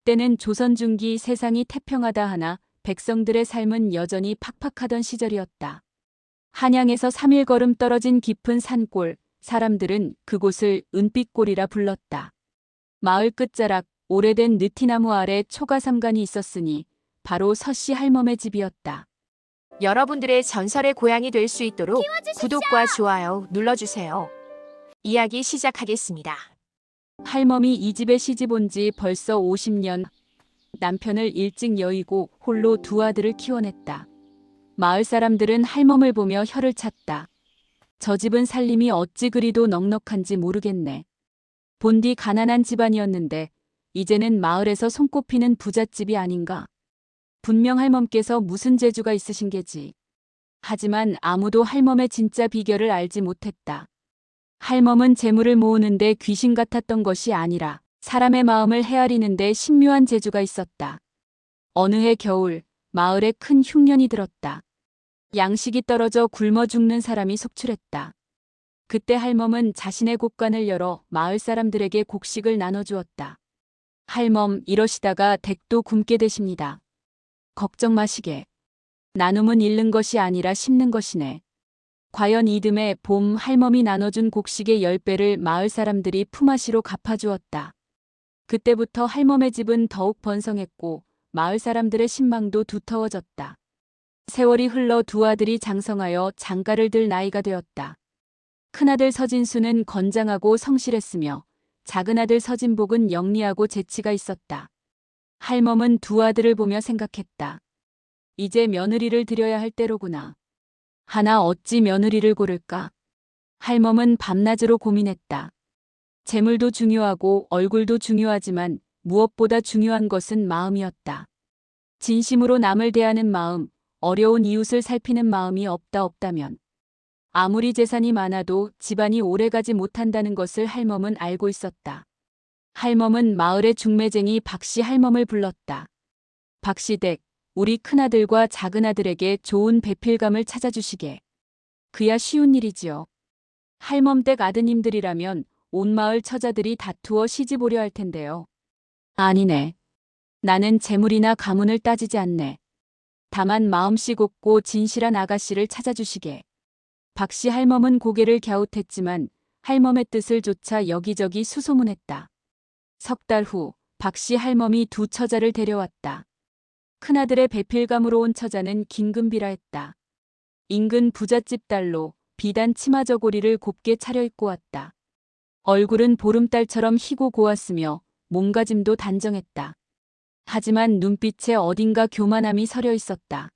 그때는 조선 중기 세상이 태평하다 하나 백성들의 삶은 여전히 팍팍하던 시절이었다. 한양에서 3일 걸음 떨어진 깊은 산골, 사람들은 그곳을 은빛골이라 불렀다. 마을 끝자락 오래된 느티나무 아래 초가삼간이 있었으니 바로 서씨 할멈의 집이었다. 여러분들의 전설의 고향이 될 수 있도록 구독과 좋아요 눌러주세요. 이야기 시작하겠습니다. 할멈이 이 집에 시집 온 지 벌써 50년. 남편을 일찍 여의고 홀로 두 아들을 키워냈다. 마을 사람들은 할멈을 보며 혀를 찼다. 저 집은 살림이 어찌 그리도 넉넉한지 모르겠네. 본디 가난한 집안이었는데 이제는 마을에서 손꼽히는 부잣집이 아닌가. 분명 할멈께서 무슨 재주가 있으신 게지. 하지만 아무도 할멈의 진짜 비결을 알지 못했다. 할멈은 재물을 모으는데 귀신 같았던 것이 아니라 사람의 마음을 헤아리는데 신묘한 재주가 있었다. 어느 해 겨울 마을에 큰 흉년이 들었다. 양식이 떨어져 굶어 죽는 사람이 속출했다. 그때 할멈은 자신의 곳간을 열어 마을 사람들에게 곡식을 나눠주었다. 할멈, 이러시다가 댁도 굶게 되십니다. 걱정 마시게. 나눔은 잃는 것이 아니라 심는 것이네. 과연 이듬해 봄 할멈이 나눠준 곡식의 10배를 마을 사람들이 품앗이로 갚아주었다. 그때부터 할멈의 집은 더욱 번성했고 마을 사람들의 신망도 두터워졌다. 세월이 흘러 두 아들이 장성하여 장가를 들 나이가 되었다. 큰아들 서진수는 건장하고 성실했으며 작은아들 서진복은 영리하고 재치가 있었다. 할멈은 두 아들을 보며 생각했다. 이제 며느리를 들여야 할 때로구나. 하나 어찌 며느리를 고를까? 할멈은 밤낮으로 고민했다. 재물도 중요하고 얼굴도 중요하지만 무엇보다 중요한 것은 마음이었다. 진심으로 남을 대하는 마음, 어려운 이웃을 살피는 마음이 없다면 아무리 재산이 많아도 집안이 오래가지 못한다는 것을 할멈은 알고 있었다. 할멈은 마을의 중매쟁이 박씨 할멈을 불렀다. 박씨댁, 우리 큰아들과 작은아들에게 좋은 배필감을 찾아주시게. 그야 쉬운 일이지요. 할멈댁 아드님들이라면 온 마을 처자들이 다투어 시집오려 할 텐데요. 아니네. 나는 재물이나 가문을 따지지 않네. 다만 마음씨 곱고 진실한 아가씨를 찾아주시게. 박씨 할멈은 고개를 갸웃했지만 할멈의 뜻을 조차 여기저기 수소문했다. 석 달 후 박씨 할멈이 두 처자를 데려왔다. 큰아들의 배필감으로 온 처자는 긴금비라 했다. 인근 부잣집 딸로 비단 치마 저고리를 곱게 차려입고 왔다. 얼굴은 보름달처럼 희고 고왔으며 몸가짐도 단정했다. 하지만 눈빛에 어딘가 교만함이 서려 있었다.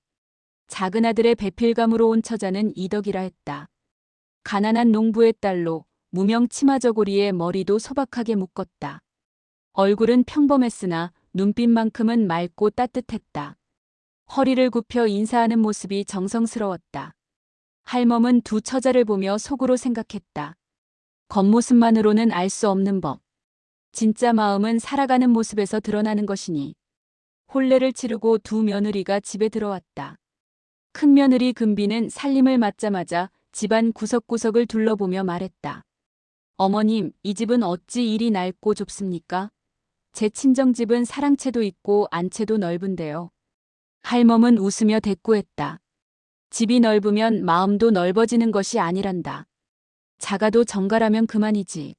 작은아들의 배필감으로 온 처자는 이덕이라 했다. 가난한 농부의 딸로 무명 치마 저고리에 머리도 소박하게 묶었다. 얼굴은 평범했으나 눈빛만큼은 맑고 따뜻했다. 허리를 굽혀 인사하는 모습이 정성스러웠다. 할멈은 두 처자를 보며 속으로 생각했다. 겉모습만으로는 알 수 없는 법. 진짜 마음은 살아가는 모습에서 드러나는 것이니. 혼례를 치르고 두 며느리가 집에 들어왔다. 큰 며느리 금비는 살림을 맡자마자 집안 구석구석을 둘러보며 말했다. 어머님, 이 집은 어찌 이리 낡고 좁습니까? 제 친정집은 사랑채도 있고 안채도 넓은데요. 할멈은 웃으며 대꾸했다. 집이 넓으면 마음도 넓어지는 것이 아니란다. 작아도 정갈하면 그만이지.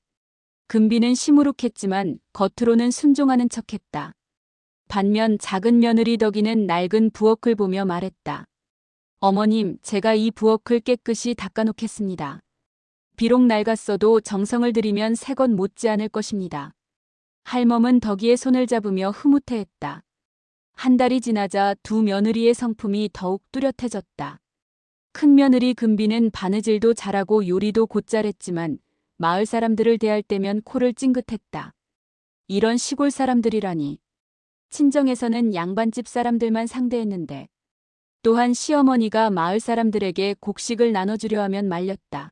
금비는 시무룩했지만 겉으로는 순종하는 척했다. 반면 작은 며느리 덕이는 낡은 부엌을 보며 말했다. 어머님, 제가 이 부엌을 깨끗이 닦아놓겠습니다. 비록 낡았어도 정성을 들이면 새 것 못지 않을 것입니다. 할멈은 덕이의 손을 잡으며 흐뭇해했다. 한 달이 지나자 두 며느리의 성품이 더욱 뚜렷해졌다. 큰 며느리 금비는 바느질도 잘하고 요리도 곧잘했지만 마을 사람들을 대할 때면 코를 찡긋했다. 이런 시골 사람들이라니. 친정에서는 양반집 사람들만 상대했는데 또한 시어머니가 마을 사람들에게 곡식을 나눠주려 하면 말렸다.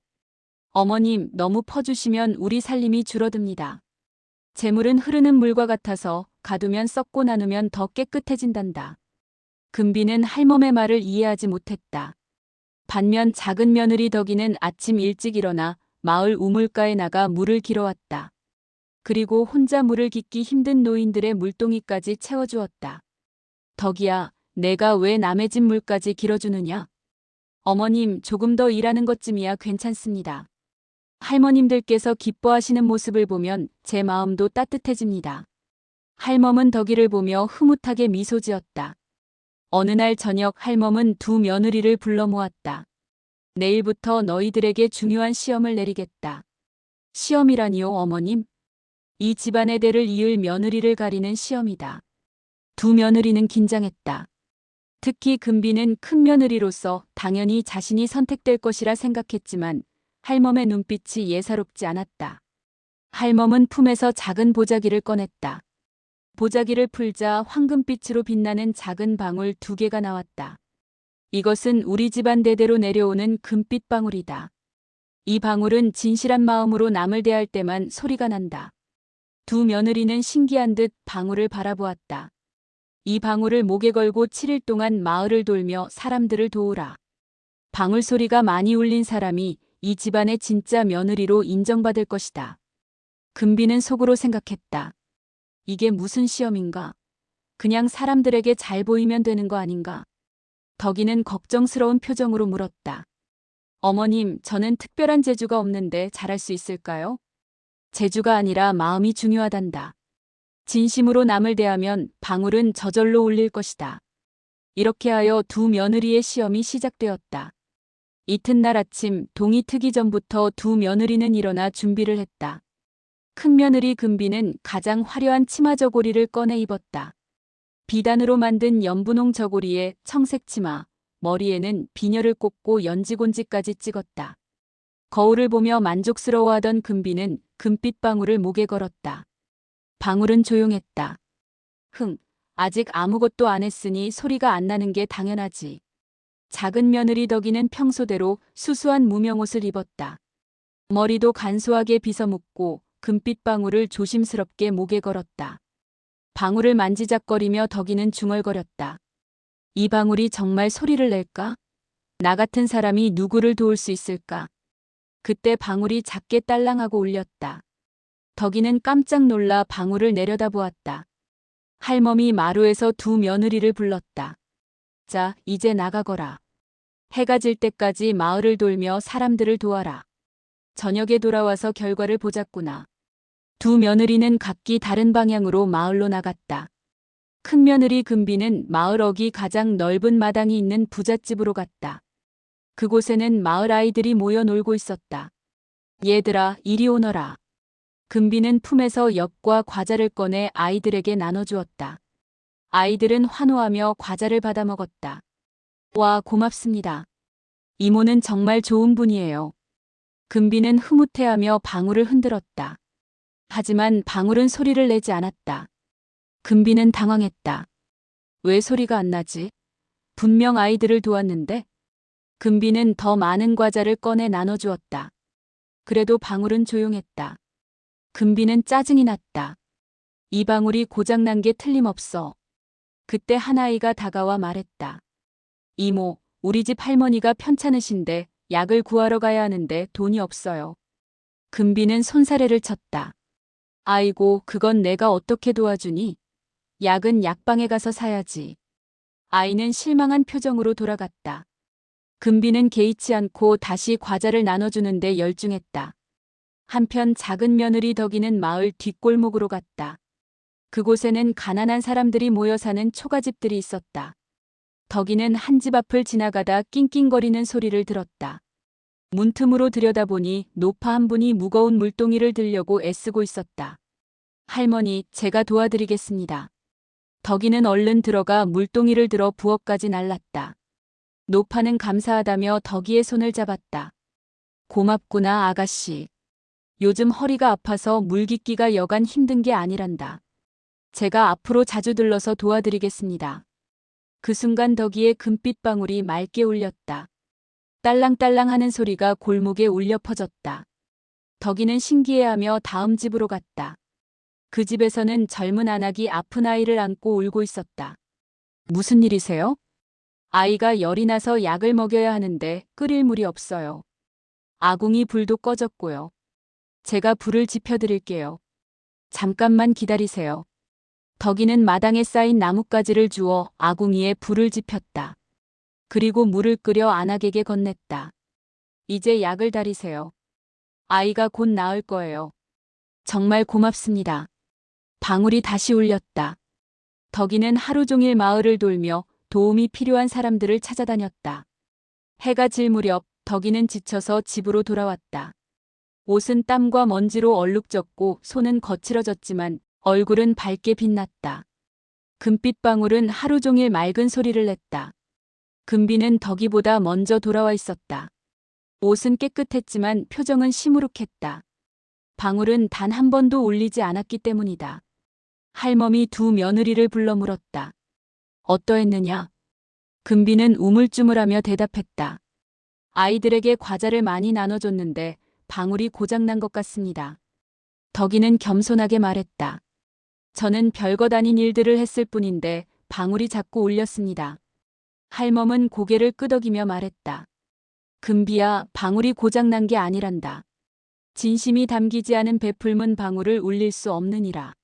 어머님, 너무 퍼주시면 우리 살림이 줄어듭니다. 재물은 흐르는 물과 같아서 가두면 썩고 나누면 더 깨끗해진단다. 금비는 할멈의 말을 이해하지 못했다. 반면 작은 며느리 덕이는 아침 일찍 일어나 마을 우물가에 나가 물을 길어왔다. 그리고 혼자 물을 깃기 힘든 노인들의 물동이까지 채워주었다. 덕이야, 내가 왜 남의 집 물까지 길어주느냐? 어머님, 조금 더 일하는 것쯤이야 괜찮습니다. 할머님들께서 기뻐하시는 모습을 보면 제 마음도 따뜻해집니다. 할멈은 덕이를 보며 흐뭇하게 미소 지었다. 어느 날 저녁 할멈은 두 며느리를 불러 모았다. 내일부터 너희들에게 중요한 시험을 내리겠다. 시험이라니요, 어머님? 이 집안의 대를 이을 며느리를 가리는 시험이다. 두 며느리는 긴장했다. 특히 금비는 큰 며느리로서 당연히 자신이 선택될 것이라 생각했지만 할멈의 눈빛이 예사롭지 않았다. 할멈은 품에서 작은 보자기를 꺼냈다. 보자기를 풀자 황금빛으로 빛나는 작은 방울 2개가 나왔다. 이것은 우리 집안 대대로 내려오는 금빛 방울이다. 이 방울은 진실한 마음으로 남을 대할 때만 소리가 난다. 두 며느리는 신기한 듯 방울을 바라보았다. 이 방울을 목에 걸고 7일 동안 마을을 돌며 사람들을 도우라. 방울 소리가 많이 울린 사람이 이 집안의 진짜 며느리로 인정받을 것이다. 금비는 속으로 생각했다. 이게 무슨 시험인가? 그냥 사람들에게 잘 보이면 되는 거 아닌가? 덕이는 걱정스러운 표정으로 물었다. 어머님, 저는 특별한 재주가 없는데 잘할 수 있을까요? 재주가 아니라 마음이 중요하단다. 진심으로 남을 대하면 방울은 저절로 울릴 것이다. 이렇게 하여 두 며느리의 시험이 시작되었다. 이튿날 아침 동이 트기 전부터 두 며느리는 일어나 준비를 했다. 큰 며느리 금비는 가장 화려한 치마 저고리를 꺼내 입었다. 비단으로 만든 연분홍 저고리에 청색 치마, 머리에는 비녀를 꽂고 연지곤지까지 찍었다. 거울을 보며 만족스러워하던 금비는 금빛 방울을 목에 걸었다. 방울은 조용했다. 아직 아무것도 안 했으니 소리가 안 나는 게 당연하지. 작은 며느리 덕이는 평소대로 수수한 무명옷을 입었다. 머리도 간소하게 빗어묶고 금빛 방울을 조심스럽게 목에 걸었다. 방울을 만지작거리며 덕이는 중얼거렸다. 이 방울이 정말 소리를 낼까? 나 같은 사람이 누구를 도울 수 있을까? 그때 방울이 작게 딸랑하고 울렸다. 덕이는 깜짝 놀라 방울을 내려다보았다. 할멈이 마루에서 두 며느리를 불렀다. 자, 이제 나가거라. 해가 질 때까지 마을을 돌며 사람들을 도와라. 저녁에 돌아와서 결과를 보자꾸나. 두 며느리는 각기 다른 방향으로 마을로 나갔다. 큰 며느리 금비는 마을 어귀 가장 넓은 마당이 있는 부잣집으로 갔다. 그곳에는 마을 아이들이 모여 놀고 있었다. 얘들아, 이리 오너라. 금비는 품에서 엽과 과자를 꺼내 아이들에게 나눠주었다. 아이들은 환호하며 과자를 받아 먹었다. 와, 고맙습니다. 이모는 정말 좋은 분이에요. 금비는 흐뭇해하며 방울을 흔들었다. 하지만 방울은 소리를 내지 않았다. 금비는 당황했다. 왜 소리가 안 나지? 분명 아이들을 도왔는데? 금비는 더 많은 과자를 꺼내 나눠주었다. 그래도 방울은 조용했다. 금비는 짜증이 났다. 이 방울이 고장난 게 틀림없어. 그때 한 아이가 다가와 말했다. 이모, 우리 집 할머니가 편찮으신데 약을 구하러 가야 하는데 돈이 없어요. 금비는 손사래를 쳤다. 아이고, 그건 내가 어떻게 도와주니? 약은 약방에 가서 사야지. 아이는 실망한 표정으로 돌아갔다. 금비는 개의치 않고 다시 과자를 나눠주는데 열중했다. 한편 작은 며느리 덕이는 마을 뒷골목으로 갔다. 그곳에는 가난한 사람들이 모여 사는 초가집들이 있었다. 덕이는 한 집 앞을 지나가다 낑낑거리는 소리를 들었다. 문틈으로 들여다보니 노파 한 분이 무거운 물동이를 들려고 애쓰고 있었다. 할머니, 제가 도와드리겠습니다. 덕이는 얼른 들어가 물동이를 들어 부엌까지 날랐다. 노파는 감사하다며 덕이의 손을 잡았다. 고맙구나, 아가씨. 요즘 허리가 아파서 물 깃기가 여간 힘든 게 아니란다. 제가 앞으로 자주 들러서 도와드리겠습니다. 그 순간 덕이의 금빛 방울이 맑게 울렸다. 딸랑딸랑 하는 소리가 골목에 울려 퍼졌다. 덕이는 신기해하며 다음 집으로 갔다. 그 집에서는 젊은 아낙이 아픈 아이를 안고 울고 있었다. 무슨 일이세요? 아이가 열이 나서 약을 먹여야 하는데 끓일 물이 없어요. 아궁이 불도 꺼졌고요. 제가 불을 지펴드릴게요. 잠깐만 기다리세요. 덕이는 마당에 쌓인 나뭇가지를 주워 아궁이에 불을 지폈다. 그리고 물을 끓여 안악에게 건넸다. 이제 약을 다리세요. 아이가 곧 나을 거예요. 정말 고맙습니다. 방울이 다시 울렸다. 덕이는 하루 종일 마을을 돌며 도움이 필요한 사람들을 찾아다녔다. 해가 질 무렵 덕이는 지쳐서 집으로 돌아왔다. 옷은 땀과 먼지로 얼룩졌고 손은 거칠어졌지만 얼굴은 밝게 빛났다. 금빛 방울은 하루 종일 맑은 소리를 냈다. 금비는 덕이보다 먼저 돌아와 있었다. 옷은 깨끗했지만 표정은 시무룩했다. 방울은 단 한 번도 울리지 않았기 때문이다. 할멈이 두 며느리를 불러 물었다. 어떠했느냐? 금비는 우물쭈물하며 대답했다. 아이들에게 과자를 많이 나눠줬는데 방울이 고장난 것 같습니다. 덕이는 겸손하게 말했다. 저는 별것 아닌 일들을 했을 뿐인데 방울이 자꾸 울렸습니다. 할멈은 고개를 끄덕이며 말했다. 금비야, 방울이 고장난 게 아니란다. 진심이 담기지 않은 베풀문 방울을 울릴 수 없느니라.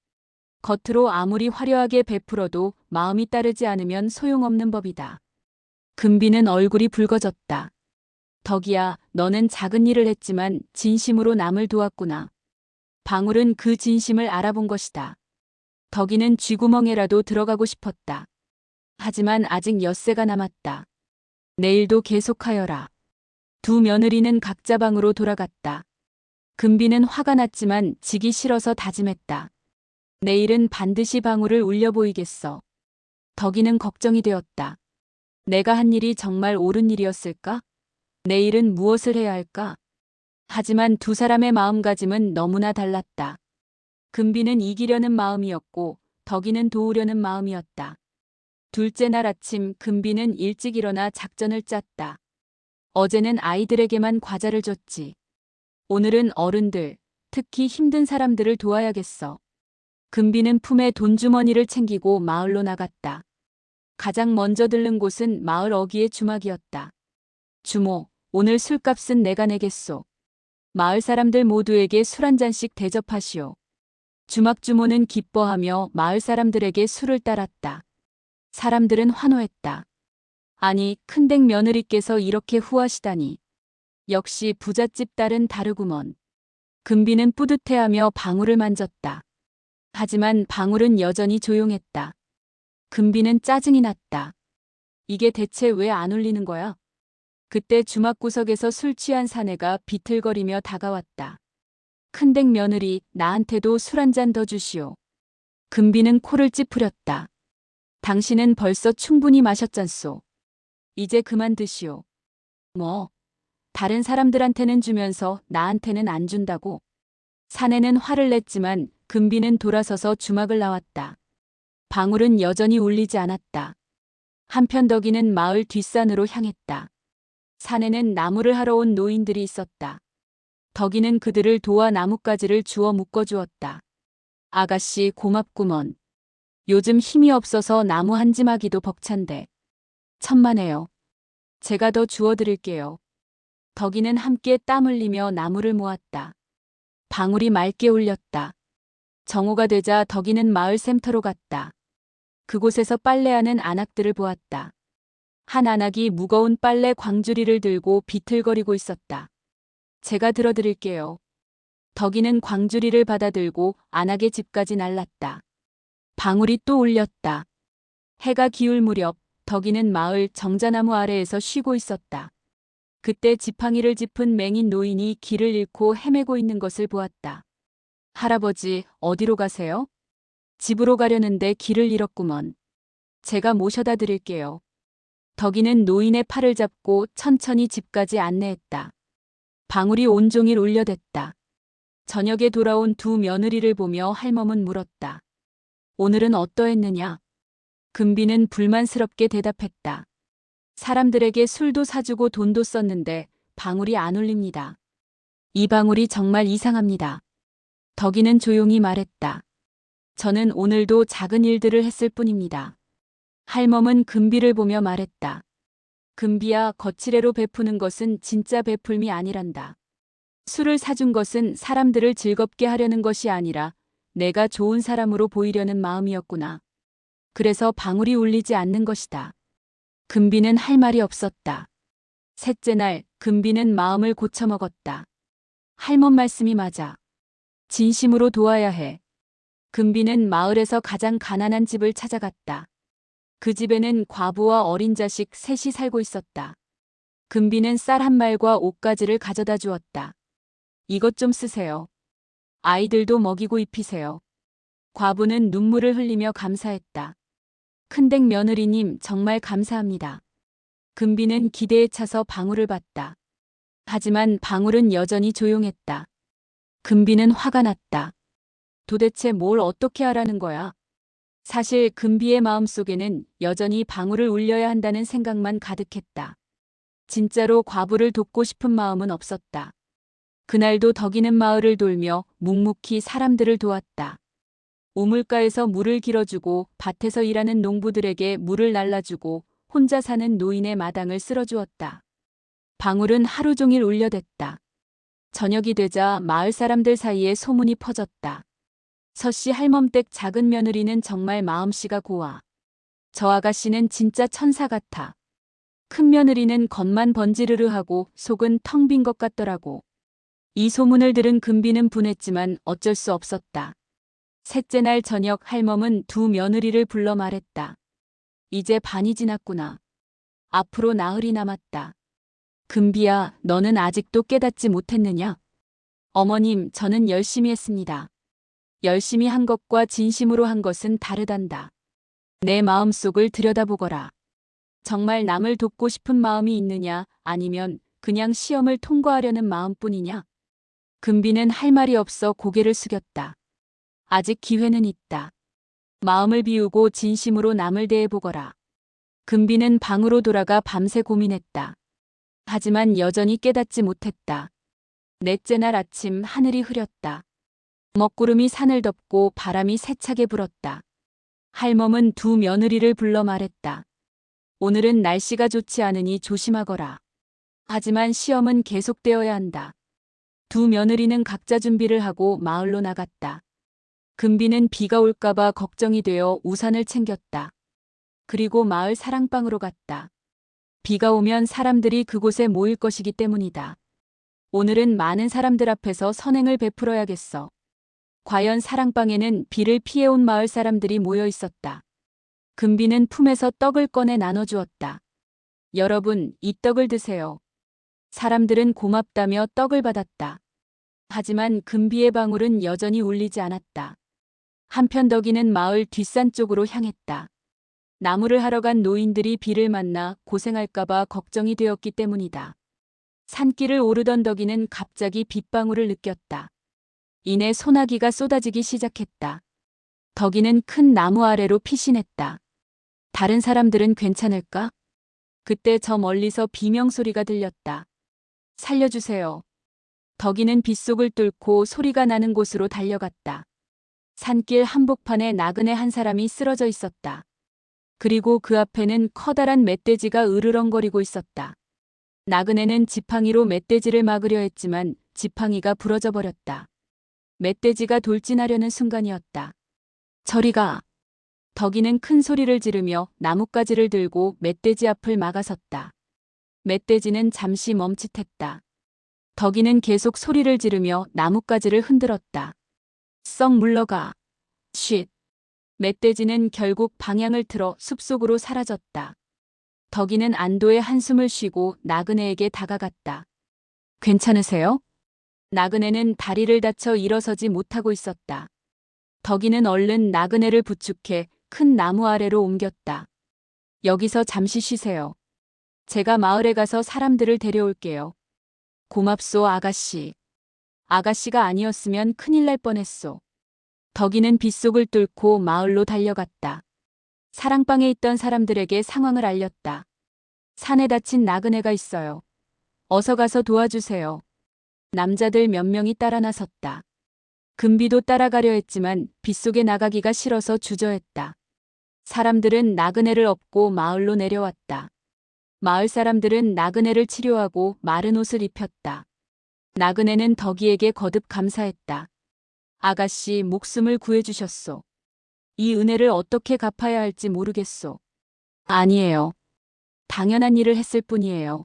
겉으로 아무리 화려하게 베풀어도 마음이 따르지 않으면 소용없는 법이다. 금비는 얼굴이 붉어졌다. 덕이야, 너는 작은 일을 했지만 진심으로 남을 도왔구나. 방울은 그 진심을 알아본 것이다. 덕이는 쥐구멍에라도 들어가고 싶었다. 하지만 아직 엿새가 남았다. 내일도 계속하여라. 두 며느리는 각자 방으로 돌아갔다. 금비는 화가 났지만 지기 싫어서 다짐했다. 내일은 반드시 방울을 울려 보이겠어. 덕이는 걱정이 되었다. 내가 한 일이 정말 옳은 일이었을까? 내일은 무엇을 해야 할까? 하지만 두 사람의 마음가짐은 너무나 달랐다. 금비는 이기려는 마음이었고 덕이는 도우려는 마음이었다. 둘째 날 아침 금비는 일찍 일어나 작전을 짰다. 어제는 아이들에게만 과자를 줬지. 오늘은 어른들, 특히 힘든 사람들을 도와야겠어. 금비는 품에 돈주머니를 챙기고 마을로 나갔다. 가장 먼저 들른 곳은 마을 어귀의 주막이었다. 주모, 오늘 술값은 내가 내겠소. 마을 사람들 모두에게 술 한 잔씩 대접하시오. 주막 주모는 기뻐하며 마을 사람들에게 술을 따랐다. 사람들은 환호했다. 아니, 큰댁 며느리께서 이렇게 후하시다니. 역시 부잣집 딸은 다르구먼. 금비는 뿌듯해하며 방울을 만졌다. 하지만 방울은 여전히 조용했다. 금비는 짜증이 났다. 이게 대체 왜 안 울리는 거야? 그때 주막구석에서 술 취한 사내가 비틀거리며 다가왔다. 큰댁 며느리, 나한테도 술 한 잔 더 주시오. 금비는 코를 찌푸렸다. 당신은 벌써 충분히 마셨잖소. 이제 그만 드시오. 뭐? 다른 사람들한테는 주면서 나한테는 안 준다고? 사내는 화를 냈지만 금비는 돌아서서 주막을 나왔다. 방울은 여전히 울리지 않았다. 한편 덕이는 마을 뒷산으로 향했다. 산에는 나무를 하러 온 노인들이 있었다. 덕이는 그들을 도와 나뭇가지를 주워 묶어주었다. 아가씨 고맙구먼. 요즘 힘이 없어서 나무 한 지마기도 벅찬데. 천만에요. 제가 더 주워드릴게요. 덕이는 함께 땀 흘리며 나무를 모았다. 방울이 맑게 울렸다. 정오가 되자 덕이는 마을 샘터로 갔다. 그곳에서 빨래하는 안악들을 보았다. 한 안악이 무거운 빨래 광주리를 들고 비틀거리고 있었다. 제가 들어드릴게요. 덕이는 광주리를 받아들고 안악의 집까지 날랐다. 방울이 또 울렸다. 해가 기울 무렵 덕이는 마을 정자나무 아래에서 쉬고 있었다. 그때 지팡이를 짚은 맹인 노인이 길을 잃고 헤매고 있는 것을 보았다. 할아버지, 어디로 가세요? 집으로 가려는데 길을 잃었구먼. 제가 모셔다 드릴게요. 덕이는 노인의 팔을 잡고 천천히 집까지 안내했다. 방울이 온종일 울려댔다. 저녁에 돌아온 두 며느리를 보며 할멈은 물었다. 오늘은 어떠했느냐? 금비는 불만스럽게 대답했다. 사람들에게 술도 사주고 돈도 썼는데 방울이 안 울립니다. 이 방울이 정말 이상합니다. 덕이는 조용히 말했다. 저는 오늘도 작은 일들을 했을 뿐입니다. 할멈은 금비를 보며 말했다. 금비야, 거칠애로 베푸는 것은 진짜 베풀미 아니란다. 술을 사준 것은 사람들을 즐겁게 하려는 것이 아니라 내가 좋은 사람으로 보이려는 마음이었구나. 그래서 방울이 울리지 않는 것이다. 금비는 할 말이 없었다. 셋째 날 금비는 마음을 고쳐먹었다. 할멈 말씀이 맞아. 진심으로 도와야 해. 금비는 마을에서 가장 가난한 집을 찾아갔다. 그 집에는 과부와 어린 자식 셋이 살고 있었다. 금비는 쌀 한 말과 옷가지를 가져다 주었다. 이것 좀 쓰세요. 아이들도 먹이고 입히세요. 과부는 눈물을 흘리며 감사했다. 큰댁 며느리님 정말 감사합니다. 금비는 기대에 차서 방울을 봤다. 하지만 방울은 여전히 조용했다. 금비는 화가 났다. 도대체 뭘 어떻게 하라는 거야? 사실 금비의 마음속에는 여전히 방울을 울려야 한다는 생각만 가득했다. 진짜로 과부를 돕고 싶은 마음은 없었다. 그날도 덕이는 마을을 돌며 묵묵히 사람들을 도왔다. 우물가에서 물을 길어주고 밭에서 일하는 농부들에게 물을 날라주고 혼자 사는 노인의 마당을 쓸어주었다. 방울은 하루 종일 울려댔다. 저녁이 되자 마을 사람들 사이에 소문이 퍼졌다. 서씨 할멈댁 작은 며느리는 정말 마음씨가 고와. 저 아가씨는 진짜 천사 같아. 큰 며느리는 겉만 번지르르하고 속은 텅 빈 것 같더라고. 이 소문을 들은 금비는 분했지만 어쩔 수 없었다. 셋째 날 저녁 할멈은 두 며느리를 불러 말했다. 이제 반이 지났구나. 앞으로 나흘이 남았다. 금비야, 너는 아직도 깨닫지 못했느냐? 어머님, 저는 열심히 했습니다. 열심히 한 것과 진심으로 한 것은 다르단다. 내 마음속을 들여다보거라. 정말 남을 돕고 싶은 마음이 있느냐, 아니면 그냥 시험을 통과하려는 마음뿐이냐? 금비는 할 말이 없어 고개를 숙였다. 아직 기회는 있다. 마음을 비우고 진심으로 남을 대해보거라. 금비는 방으로 돌아가 밤새 고민했다. 하지만 여전히 깨닫지 못했다. 넷째 날 아침 하늘이 흐렸다. 먹구름이 산을 덮고 바람이 세차게 불었다. 할멈은 두 며느리를 불러 말했다. 오늘은 날씨가 좋지 않으니 조심하거라. 하지만 시험은 계속되어야 한다. 두 며느리는 각자 준비를 하고 마을로 나갔다. 금비는 비가 올까봐 걱정이 되어 우산을 챙겼다. 그리고 마을 사랑방으로 갔다. 비가 오면 사람들이 그곳에 모일 것이기 때문이다. 오늘은 많은 사람들 앞에서 선행을 베풀어야겠어. 과연 사랑방에는 비를 피해온 마을 사람들이 모여 있었다. 금비는 품에서 떡을 꺼내 나눠주었다. 여러분, 이 떡을 드세요. 사람들은 고맙다며 떡을 받았다. 하지만 금비의 방울은 여전히 울리지 않았다. 한편 덕이는 마을 뒷산 쪽으로 향했다. 나무를 하러 간 노인들이 비를 만나 고생할까봐 걱정이 되었기 때문이다. 산길을 오르던 덕이는 갑자기 빗방울을 느꼈다. 이내 소나기가 쏟아지기 시작했다. 덕이는 큰 나무 아래로 피신했다. 다른 사람들은 괜찮을까? 그때 저 멀리서 비명소리가 들렸다. 살려주세요. 덕이는 빗속을 뚫고 소리가 나는 곳으로 달려갔다. 산길 한복판에 나그네 한 사람이 쓰러져 있었다. 그리고 그 앞에는 커다란 멧돼지가 으르렁거리고 있었다. 나그네는 지팡이로 멧돼지를 막으려 했지만 지팡이가 부러져 버렸다. 멧돼지가 돌진하려는 순간이었다. 저리 가. 덕이는 큰 소리를 지르며 나뭇가지를 들고 멧돼지 앞을 막아섰다. 멧돼지는 잠시 멈칫했다. 덕이는 계속 소리를 지르며 나뭇가지를 흔들었다. 썩 물러가. 쉿. 멧돼지는 결국 방향을 틀어 숲속으로 사라졌다. 덕이는 안도의 한숨을 쉬고 나그네에게 다가갔다. 괜찮으세요? 나그네는 다리를 다쳐 일어서지 못하고 있었다. 덕이는 얼른 나그네를 부축해 큰 나무 아래로 옮겼다. 여기서 잠시 쉬세요. 제가 마을에 가서 사람들을 데려올게요. 고맙소, 아가씨. 아가씨가 아니었으면 큰일 날 뻔했소. 덕이는 빗속을 뚫고 마을로 달려갔다. 사랑방에 있던 사람들에게 상황을 알렸다. 산에 다친 나그네가 있어요. 어서 가서 도와주세요. 남자들 몇 명이 따라 나섰다. 금비도 따라가려 했지만 빗속에 나가기가 싫어서 주저했다. 사람들은 나그네를 업고 마을로 내려왔다. 마을 사람들은 나그네를 치료하고 마른 옷을 입혔다. 나그네는 덕이에게 거듭 감사했다. 아가씨 목숨을 구해주셨소. 이 은혜를 어떻게 갚아야 할지 모르겠소. 아니에요. 당연한 일을 했을 뿐이에요.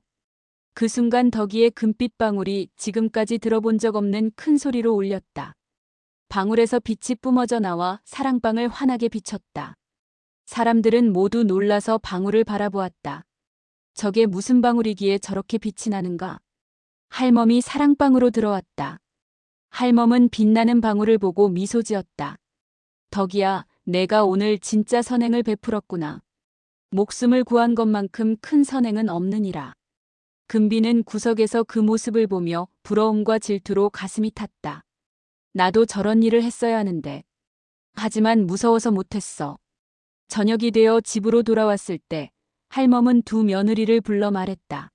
그 순간 덕이의 금빛 방울이 지금까지 들어본 적 없는 큰 소리로 울렸다. 방울에서 빛이 뿜어져 나와 사랑방을 환하게 비췄다. 사람들은 모두 놀라서 방울을 바라보았다. 저게 무슨 방울이기에 저렇게 빛이 나는가? 할멈이 사랑방으로 들어왔다. 할멈은 빛나는 방울을 보고 미소 지었다. 덕이야, 내가 오늘 진짜 선행을 베풀었구나. 목숨을 구한 것만큼 큰 선행은 없느니라. 금비는 구석에서 그 모습을 보며 부러움과 질투로 가슴이 탔다. 나도 저런 일을 했어야 하는데. 하지만 무서워서 못했어. 저녁이 되어 집으로 돌아왔을 때 할멈은 두 며느리를 불러 말했다.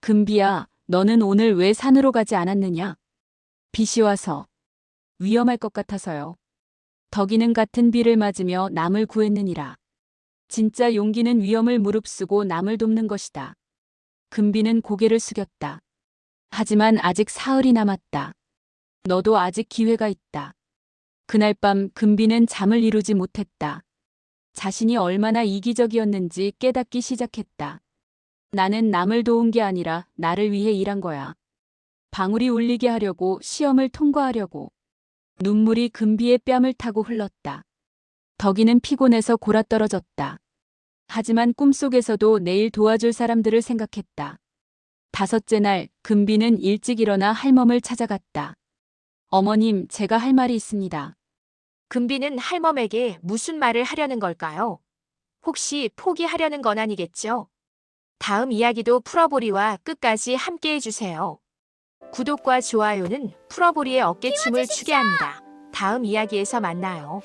금비야, 너는 오늘 왜 산으로 가지 않았느냐? 빛이 와서. 위험할 것 같아서요. 덕이는 같은 비를 맞으며 남을 구했느니라. 진짜 용기는 위험을 무릅쓰고 남을 돕는 것이다. 금비는 고개를 숙였다. 하지만 아직 사흘이 남았다. 너도 아직 기회가 있다. 그날 밤 금비는 잠을 이루지 못했다. 자신이 얼마나 이기적이었는지 깨닫기 시작했다. 나는 남을 도운 게 아니라 나를 위해 일한 거야. 방울이 울리게 하려고, 시험을 통과하려고. 눈물이 금비의 뺨을 타고 흘렀다. 덕이는 피곤해서 골아떨어졌다. 하지만 꿈속에서도 내일 도와줄 사람들을 생각했다. 다섯째 날, 금비는 일찍 일어나 할멈을 찾아갔다. 어머님, 제가 할 말이 있습니다. 금비는 할멈에게 무슨 말을 하려는 걸까요? 혹시 포기하려는 건 아니겠죠? 다음 이야기도 풀어보리와 끝까지 함께 해주세요. 구독과 좋아요는 풀어보리의 어깨춤을 추게 합니다. 다음 이야기에서 만나요.